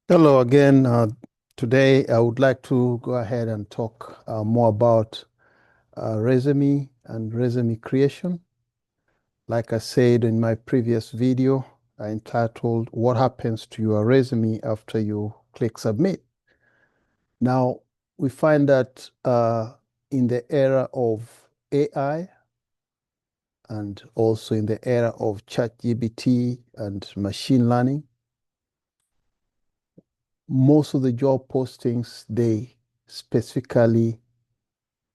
Hello again. Today, I would like to go ahead and talk more about resume and resume creation. Like I said in my previous video, I entitled What Happens to Your Resume After You Click Submit. Now, we find that in the era of AI and also in the era of ChatGPT and machine learning, most of the job postings, they specifically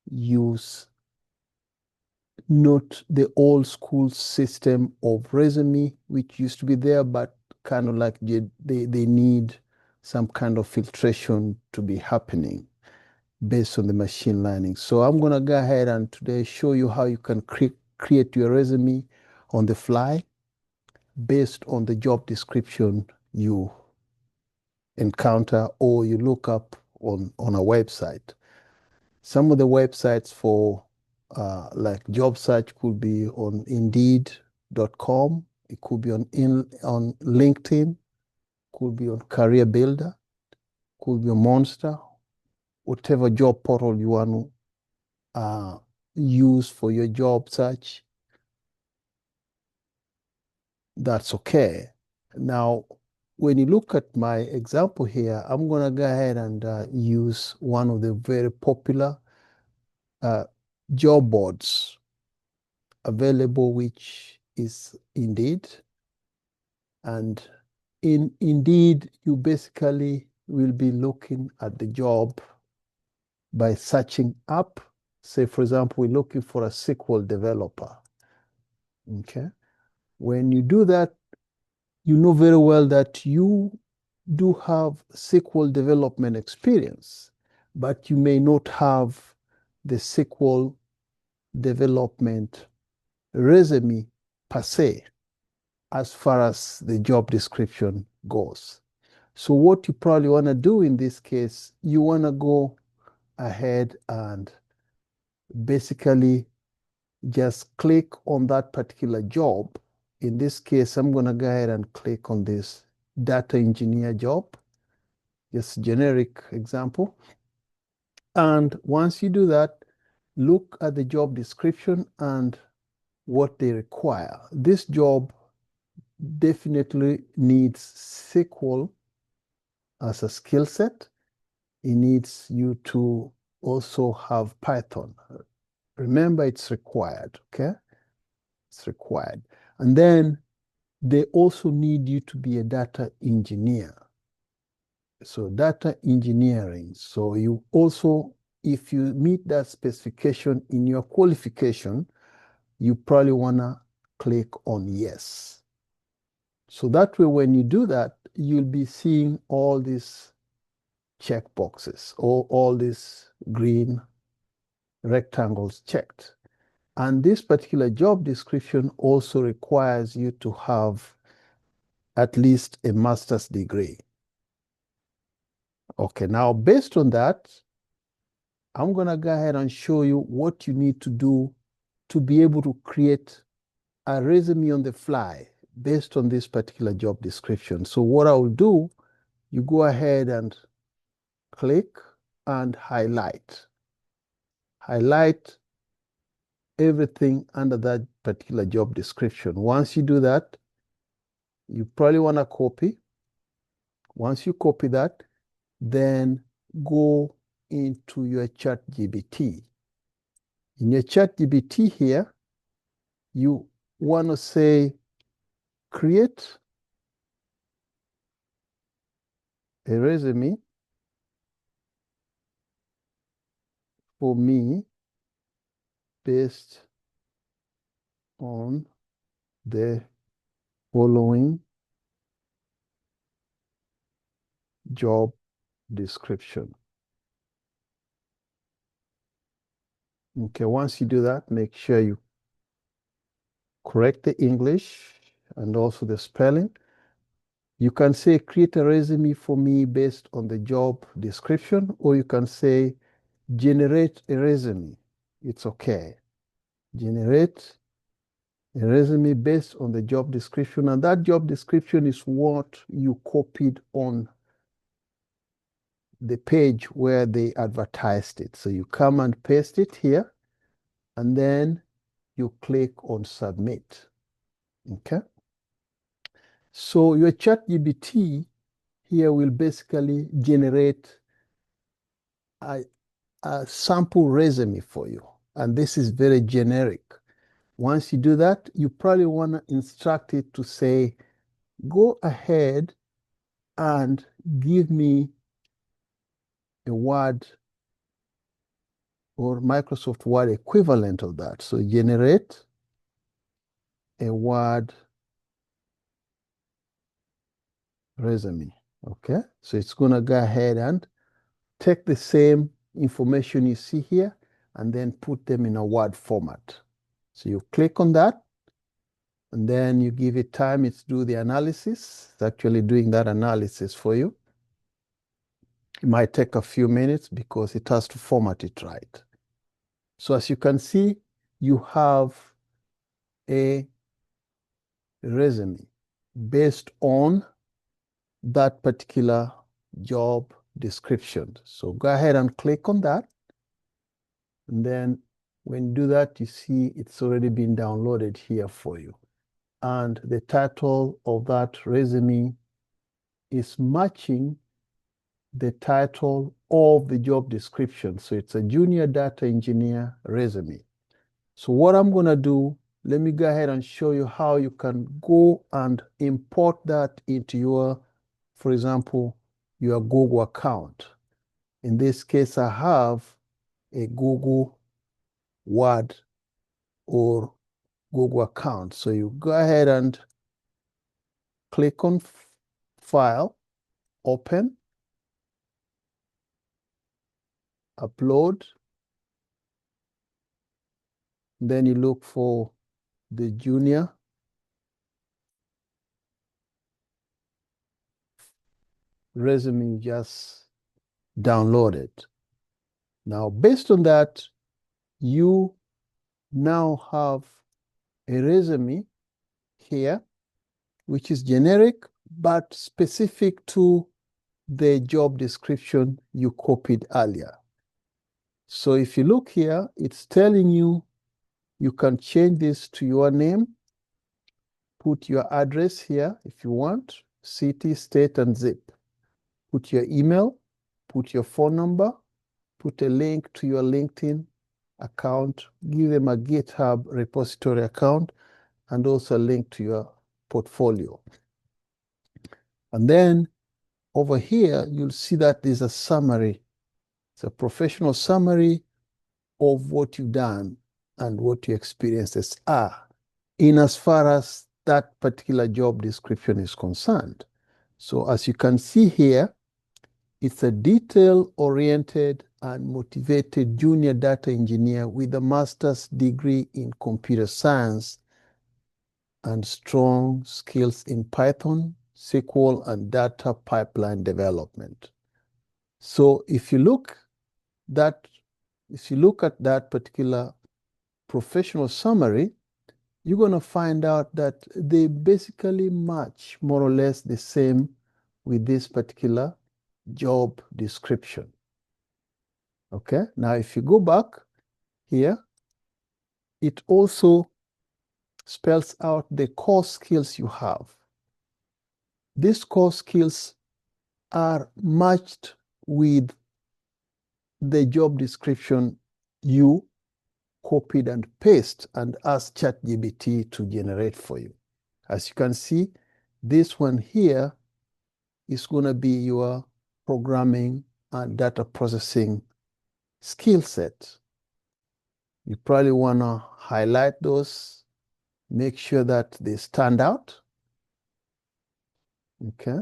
use not the old school system of resume, which used to be there, but kind of like they need some kind of filtration to be happening based on the machine learning. So I'm going to go ahead and today show you how you can create your resume on the fly based on the job description you encounter or you look up on a website. Some of the websites for like job search could be on Indeed.com. It could be on LinkedIn, could be on Career Builder, could be on Monster, whatever job portal you want to use for your job search. That's okay. Now, when you look at my example here, I'm going to go ahead and use one of the very popular uh, job boards available, which is Indeed. And in Indeed, you basically will be looking at the job by searching up. Say, for example, we're looking for a SQL developer. Okay. When you do that, you know very well that you do have SQL development experience, but you may not have the SQL development resume per se, as far as the job description goes. So what you probably want to do in this case, you want to go ahead and basically just click on that particular job. In this case, I'm going to go ahead and click on this data engineer job, just generic example. And once you do that, look at the job description and what they require. This job definitely needs SQL as a skill set. It needs you to also have Python. Remember, it's required, okay? It's required. And then they also need you to be a data engineer. So data engineering. So you also, if you meet that specification in your qualification, you probably want to click on yes. So that way, when you do that, you'll be seeing all these check boxes, all these green rectangles checked. And this particular job description also requires you to have at least a master's degree. Okay, now based on that, I'm going to go ahead and show you what you need to do to be able to create a resume on the fly based on this particular job description. So what I will do, you go ahead and click and highlight. Highlight everything under that particular job description. Once you do that, you probably want to copy. Once you copy that, then go into your ChatGPT. In your ChatGPT here, you want to say, create a resume for me based on the following job description. Okay, once you do that, make sure you correct the English and also the spelling. You can say, create a resume for me based on the job description, or you can say, generate a resume. It's okay. Generate a resume based on the job description. And that job description is what you copied on the page where they advertised it. So you come and paste it here, and then you click on submit. Okay. So your ChatGPT here will basically generate a, a sample resume for you. And this is very generic. Once you do that, you probably want to instruct it to say, go ahead and give me a Word or Microsoft Word equivalent of that. So generate a Word resume. Okay, so it's going to go ahead and take the same information you see here and then put them in a Word format. So you click on that, and then you give it time. It's do the analysis. It's actually doing that analysis for you. It might take a few minutes because it has to format it right. So as you can see, you have a resume based on that particular job description. So go ahead and click on that. And then when you do that, you see it's already been downloaded here for you. And the title of that resume is matching the title of the job description. So it's a junior data engineer resume. So what I'm going to do, let me go ahead and show you how you can go and import that into your, for example, your Google account. In this case, I have a Google Word or Google account. So you go ahead and click on File, Open, Upload. Then you look for the junior resume you just downloaded. Now, based on that, you now have a resume here, which is generic, but specific to the job description you copied earlier. So if you look here, it's telling you you can change this to your name, put your address here if you want, city, state, and zip. Put your email, put your phone number, put a link to your LinkedIn account, give them a GitHub repository account, and also a link to your portfolio. And then over here, you'll see that there's a summary. It's a professional summary of what you've done and what your experiences are in as far as that particular job description is concerned. So as you can see here, it's a detail-oriented and motivated junior data engineer with a master's degree in computer science and strong skills in Python, SQL, and data pipeline development. So if you look at that particular professional summary, you're going to find out that they basically match more or less the same with this particular job description. Okay, now if you go back here, it also spells out the core skills you have. These core skills are matched with the job description you copied and pasted and asked ChatGPT to generate for you. As you can see, this one here is going to be your programming and data processing skill set. You probably want to highlight those, make sure that they stand out. Okay.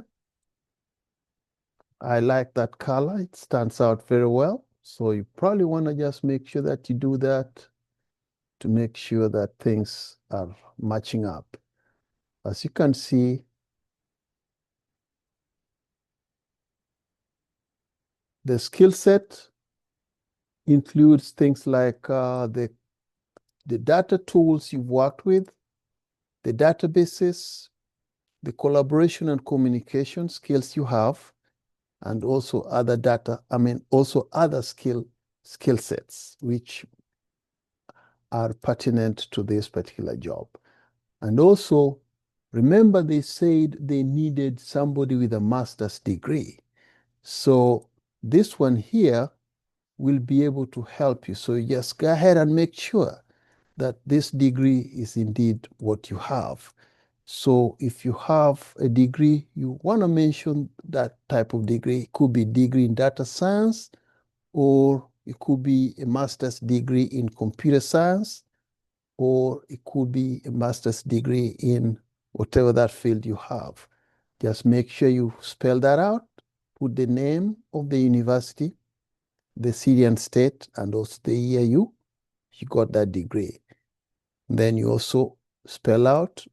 I like that color. It stands out very well. So you probably want to just make sure that you do that to make sure that things are matching up. As you can see, the skill set includes things like the data tools you've worked with, the databases, the collaboration and communication skills you have, and also other data, also other skill sets which are pertinent to this particular job. And also, remember they said they needed somebody with a master's degree. So this one here will be able to help you. So you just go ahead and make sure that this degree is indeed what you have. So if you have a degree, you want to mention that type of degree. It could be degree in data science, or it could be a master's degree in computer science, or it could be a master's degree in whatever that field you have. Just make sure you spell that out, put the name of the university, the city and state, and also the year you got that degree. Then you also spell out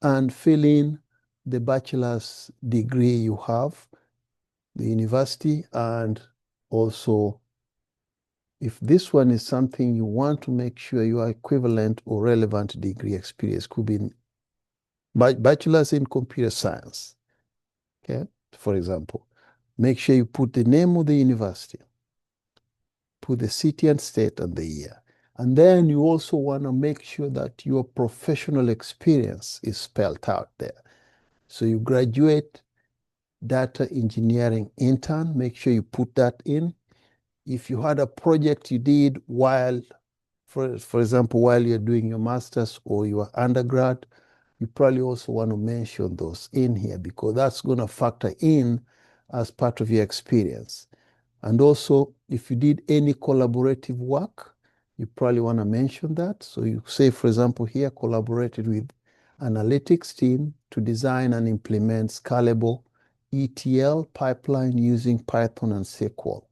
and fill in the bachelor's degree you have, the university, and also if this one is something you want to make sure you are equivalent or relevant degree experience, could be bachelor's in computer science, okay, for example. Make sure you put the name of the university, put the city and state and the year. And then you also want to make sure that your professional experience is spelled out there. So you graduate data engineering intern, make sure you put that in. If you had a project you did while, for example, while you're doing your master's or your undergrad, you probably also want to mention those in here because that's going to factor in as part of your experience. And also, if you did any collaborative work, you probably want to mention that. So you say, for example, here, collaborated with analytics team to design and implement scalable ETL pipeline using Python and SQL.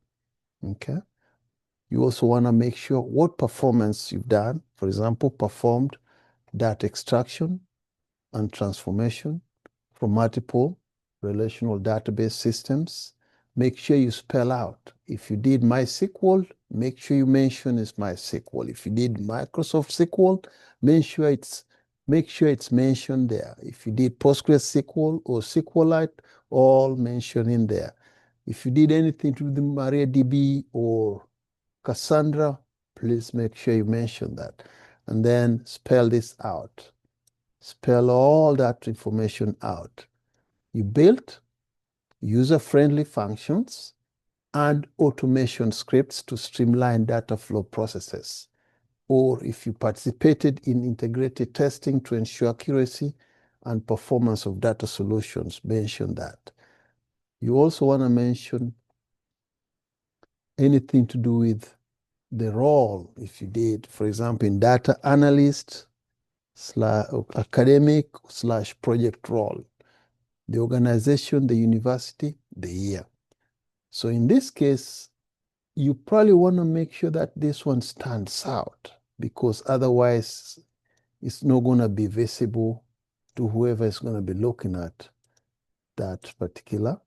Okay. You also want to make sure what performance you've done. For example, performed data extraction and transformation from multiple relational database systems. Make sure you spell out. If you did MySQL, make sure you mention it's MySQL. If you did Microsoft SQL, make sure it's mentioned there. If you did PostgreSQL or SQLite, all mentioned in there. If you did anything to the MariaDB or Cassandra, please make sure you mention that. And then spell this out. Spell all that information out. You built user-friendly functions and automation scripts to streamline data flow processes. Or if you participated in integrated testing to ensure accuracy and performance of data solutions, mention that. You also want to mention anything to do with the role, if you did, for example, in data analyst, academic / project role, the organization, the university, the year. So in this case, you probably want to make sure that this one stands out because otherwise it's not going to be visible to whoever is going to be looking at that particular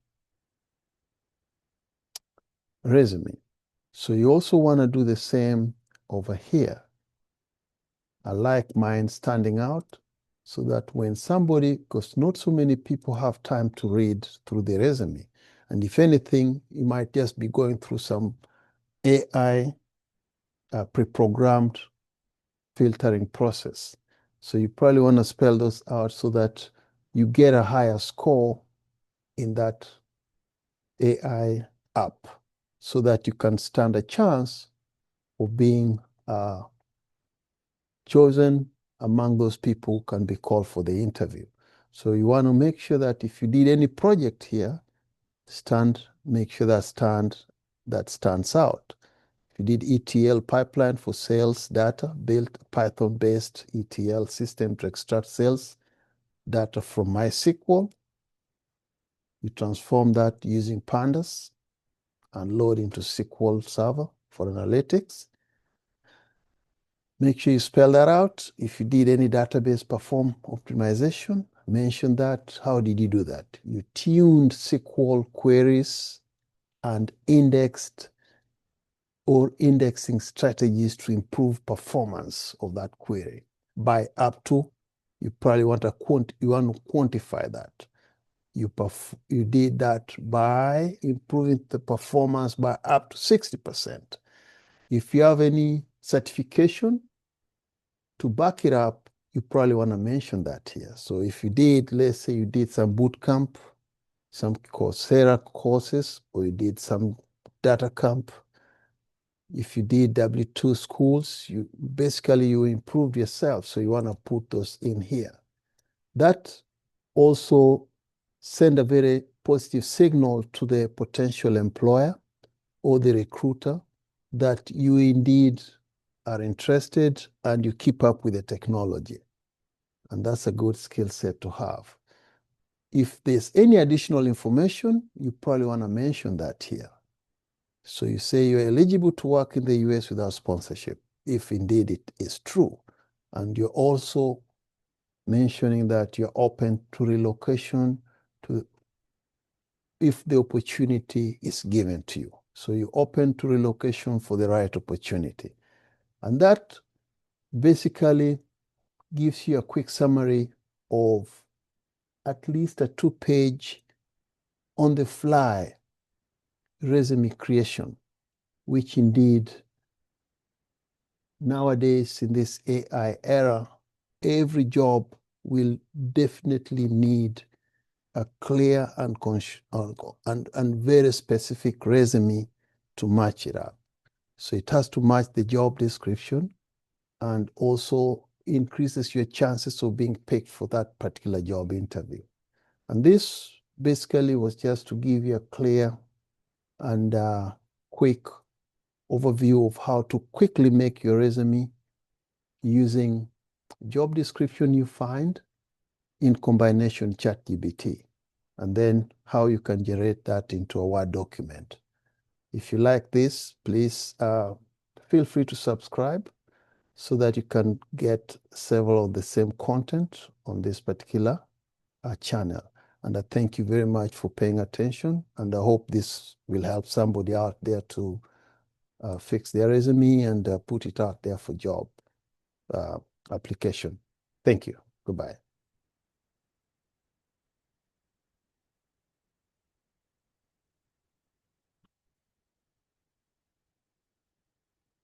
resume. So you also want to do the same over here. I like mine standing out so that when somebody, because not so many people have time to read through the resume. And if anything, you might just be going through some AI pre-programmed filtering process. So you probably want to spell those out so that you get a higher score in that AI app so that you can stand a chance of being chosen among those people who can be called for the interview. So you want to make sure that if you did any project here, make sure that stands out. If you did ETL pipeline for sales data, built a Python-based ETL system to extract sales data from MySQL, you transform that using pandas and load into SQL Server for analytics. Make sure you spell that out. If you did any database perform optimization, mention that. How did you do that? You tuned SQL queries and indexed or indexing strategies to improve performance of that query by up to, you probably want to quantify that. You did that by improving the performance by up to 60%. If you have any certification to back it up, you probably want to mention that here. So if you did, let's say you did some boot camp, some Coursera courses, or you did some data camp, if you did W2 schools, you improved yourself. So you want to put those in here. That also send a very positive signal to the potential employer or the recruiter that you indeed are interested and you keep up with the technology. And that's a good skill set to have. If there's any additional information, you probably want to mention that here. So you say you're eligible to work in the US without sponsorship, if indeed it is true. And you're also mentioning that you're open to relocation if the opportunity is given to you. So you're open to relocation for the right opportunity. And that basically gives you a quick summary of at least a 2-page on-the-fly resume creation, which indeed nowadays in this AI era, every job will definitely need a clear and very specific resume to match it up. So it has to match the job description and also increases your chances of being picked for that particular job interview. And this basically was just to give you a clear and quick overview of how to quickly make your resume using job description you find in combination ChatGPT, and then how you can generate that into a Word document. If you like this, please feel free to subscribe so that you can get several of the same content on this particular channel. And I thank you very much for paying attention, and I hope this will help somebody out there to fix their resume and put it out there for job application. Thank you. Goodbye.